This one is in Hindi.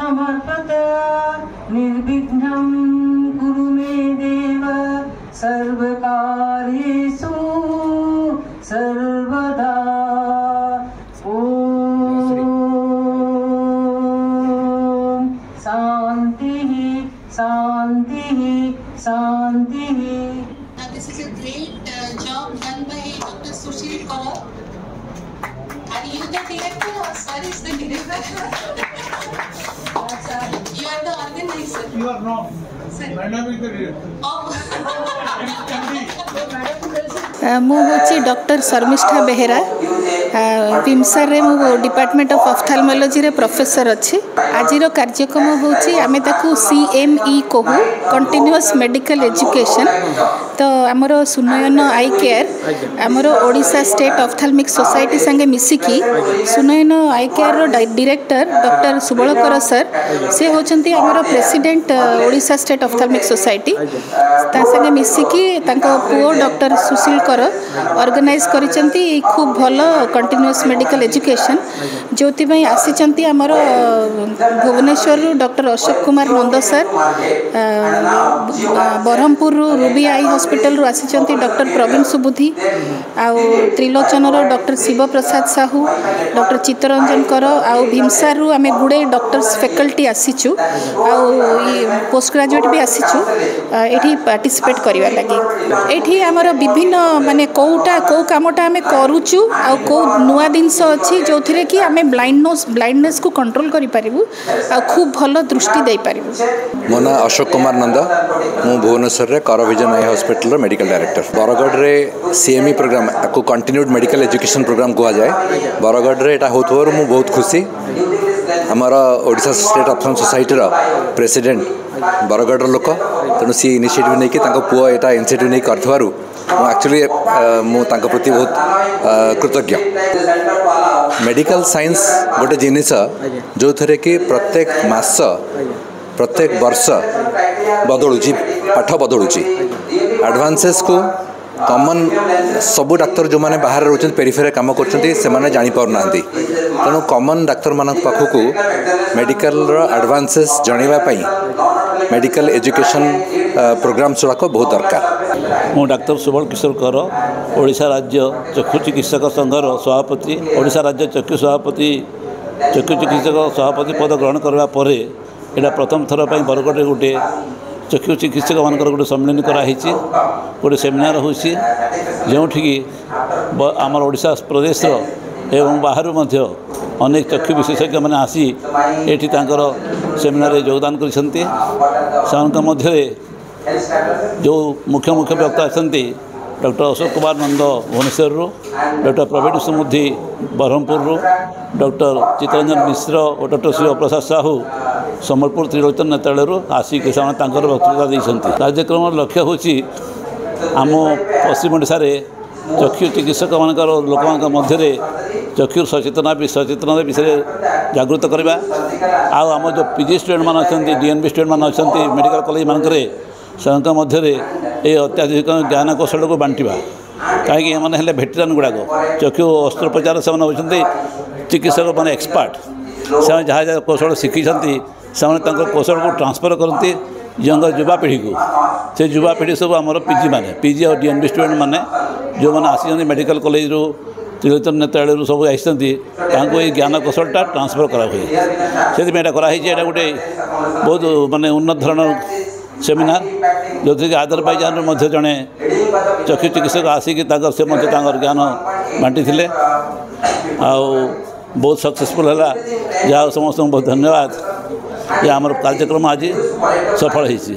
समर्पत निर्विघ्नं कुरु मे देव सर्वकार्येषु सर्वदा। ओम शांति शांति शांति। This is a great job done by Dr. Sushil Kaur. Are you the director or sir is the director? You are the organizer. You are wrong. Sir. Madam is the director. Oh. मु हूँ डॉक्टर शर्मिष्ठा बेहेरा विमसार रे मु डिपार्टमेंट ऑफ ऑफ्थाल्मोलॉजी रे प्रोफेसर अच्छी। आज कार्यक्रम हूँ आम CME कहू कंटिन्यूअस मेडिकल एजुकेशन। तो आमर सुनयन आई केयर आमर ओडिशा स्टेट ऑफ्थाल्मिक सोसाइटी संगे मिसिकी सुनयन आई केयर रो डायरेक्टर डॉक्टर सुबलकर सर से होचंती आमर प्रेसिडेंट ओडिशा स्टेट ऑफ्थाल्मिक सोसाइटी ता संगे मिसिकी तांको पुओ डॉक्टर सुशील कर ऑर्गेनाइज करिसेंती खूब भलो कंटिन्यूअस मेडिकल एजुकेशन जोति पई आसीचंती आमर Bhubaneswar doctor Ashok Kumar Nanda sir Berhampur Ruby eye hospital रु आसीचंती डॉक्टर प्रवीण सुबुद्धि आउ त्रिलोचन डॉक्टर शिव प्रसाद साहू डॉक्टर चित्तरंजन कर आउ भीमसार रु आमे गुडे डॉक्टर्स फैकल्टी आसीचु आउ पोस्ट ग्रेजुएट भी आसीचु एठी पार्टिसिपेट करबा लागि। एठी आमर विभिन्न माने कोउटा को कामटा आमे करूचु आ को नुआ जिनस अछि जोथिरे कि आमे ब्लाइंडनेस को कंट्रोल करि पारिबु आ खूब भलो दृष्टि दे पारिबु। मो ना अशोक कुमार नंद मु भुवनेश्वर रे Karvision eye hospital medical director. Bargarh रे CME प्रोग्राम को कंटिन्यूड मेडिकल एजुकेशन प्रोग्राम कहा जाए। बरगढ़ रे एटा होतवर मु बहुत खुशी। हमारा ओडिशा स्टेट ऑफ्थाल्मिक सोसाइटी रो प्रेसिडेंट बरगढ़ लोक तेणु सी इनिशिएटिव नहीं कि पुओ एटा इनिशिएटिव नहीं करथवारु एक्चुअली मु तांको प्रति बहुत कृतज्ञ। मेडिकल साइंस गोटे जिनिस जो थरे कि प्रत्येक मास प्रत्येक वर्ष बदलुची पाठ बदलुची एडवांसेस को कॉमन सबू डाक्तर जो माने बाहर रोचन पेरिफेरी काम करछंती से माने जानि पार नांती तेणु कॉमन डाक्तर मान पाखकू मेडिकल एडवांसेस जणीबा पई मेडिकल एजुकेशन प्रोग्राम गुड़ाक बहुत दरकार। मु डाक्टर सुबल किशोर कर ओडिशा राज्य चक्षु चिकित्सक संघर सभापति ओडिशा राज्य चक्षु सभापति चक्षु चिकित्सक सभापति पद ग्रहण करबा परे एटा प्रथम थर पई बरगढ़ गोटे चक्षु चिकित्सक मानकर गोटे सम्मेलन कराई गोटे सेमिनार होची जोठिकी आमर ओडिशा प्रदेश एवं बाहर मध्य अनेक चक्षु विशेषज्ञ मैंने आसी एठी तांकर सेमिनार रे योगदान करिसेंती। सेमानक मध्य जो मुख्य मुख्य व्यक्ति आसती डॉक्टर अशोक कुमार नंद भुवनेश्वर डॉक्टर प्रवीण सुबुद्धि बरहमपुर डॉक्टर चित्तरंजन मिश्र और डॉक्टर शिव प्रसाद साहू सम्बलपुर त्रिलोचन नेत्रालय आसिक वक्तृता देते। कार्यक्रम लक्ष्य होची आम पश्चिम ओडिशा रे चक्षु चिकित्सक मान लोक मध्य चक्षु सचेतना विषय जागृत करवा आम जो PG स्टूडेंट मान अच्छा DNB स्टूडेंट मान अच्छा मेडिकल कॉलेज मानक से मध्य ये अत्याधिक ज्ञान कौशल को बांटा कहीं एने भेटेरान गुड़ाक चक्षु अस्त्रोपचार से होती चिकित्सक मैंने एक्सपर्ट से जहाँ जहाँ कौशल शिखी से कौशल को ट्रांसफर करती यंग युवापीढ़ी को से युवापीढ़ी सब आम PG और DNB स्टूडेंट मैंने जो मैंने आसी मेडिकल कॉलेज रू त्रिलोचन नेत्रालय सब आसती ये ज्ञान कौशलटा ट्रांसफर कराई से गोटे बहुत मानने उन्नत धरण सेमिनार जो कि आदरबाईजान जड़े चक्षु चिकित्सक आसिक से ज्ञान बांटी थे बहुत सक्सेसफुल है जहाँ समस्त बहुत धन्यवाद ये आम कार्यक्रम आज सफल होती।